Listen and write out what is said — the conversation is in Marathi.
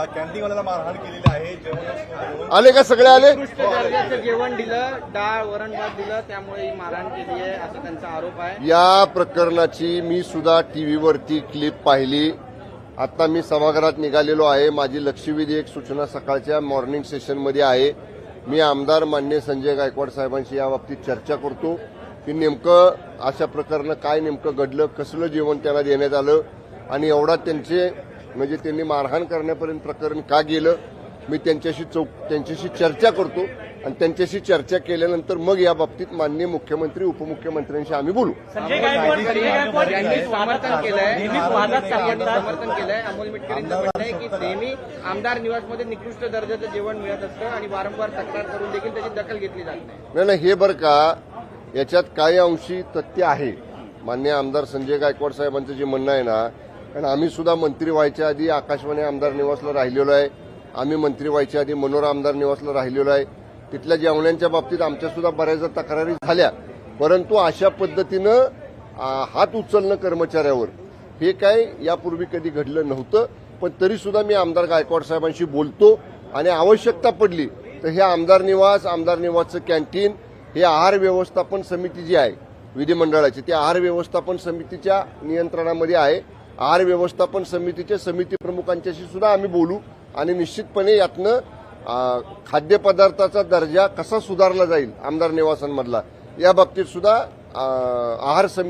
कॅन्टीनवाल्याला मारहाण केलेली आहे. जेवण आले का सगळे आले? उत्कृष्ट दर्जाचं जेवण दिलं, डाळ वरण भात दिलं, त्यामुळे ही मारहाण केली आहे असा त्यांचा आरोप आहे. या प्रकरणाची मी सुद्धा टीव्हीवरती क्लिप पाहिली. आता मी सभागृहात निघालेलो आहे. माझी लक्षवेधी एक सूचना सकाळच्या मॉर्निंग सेशनमध्ये आहे. मी आमदार माननीय संजय गायकवाड साहेबांशी या बाबतीत चर्चा करतो की नेमकं अशा प्रकरणानं काय नेमकं घडलं, कसलं जेवण त्यांना देण्यात आलं आणि एवढा त्यांनी मारहाण करण्यापर्यंत प्रकरण का गेलं. मी त्यांच्याशी चर्चा करतो आणि त्यांच्याशी चर्चा केल्यानंतर मग या बाबतीत माननीय मुख्यमंत्री उपमुख्यमंत्र्यांशी आम्ही बोलू. यांनी समर्थन केलंय, समर्थन केलंय. अमोल मिटकरींचं म्हणणं आहे की नेहमी आमदार निवासमध्ये निकृष्ट दर्जाचं जेवण मिळत असतं आणि वारंवार तक्रार करून देखील त्याची दखल घेतली जात नाही. नाही, हे बरं का, याच्यात काही अंशी तथ्य आहे. माननीय आमदार संजय गायकवाड साहेबांचं जे म्हणणं आहे ना, कारण आम्ही सुद्धा मंत्री व्हायच्या आधी आकाशवाणी आमदार निवासला राहिलेलो आहे. आम्ही मंत्री व्हायच्या आधी मनोरा आमदार निवासला राहिलेलो आहे. तिथल्या जेवणांच्या बाबतीत आमच्या सुद्धा बऱ्याचदा तक्रारी झाल्या, परंतु अशा पद्धतीनं हात उचलणं कर्मचाऱ्यावर हे काय यापूर्वी कधी घडलं नव्हतं. पण तरी सुद्धा मी आमदार गायकवाड साहेबांशी बोलतो आणि आवश्यकता पडली तर हे आमदार निवासचं कॅन्टीन, हे आहार व्यवस्थापन समिती जी आहे विधिमंडळाची, ती आहार व्यवस्थापन समितीच्या नियंत्रणामध्ये आहे. आहार व्यवस्थापन समितीच्या समिती प्रमुखांच्याशी सुद्धा आम्ही बोलू आणि निश्चितपणे यातनं खाद्यपदार्थाचा दर्जा कसा सुधारला जाईल आमदार निवासांमधला या बाबतीत सुद्धा आहार समिती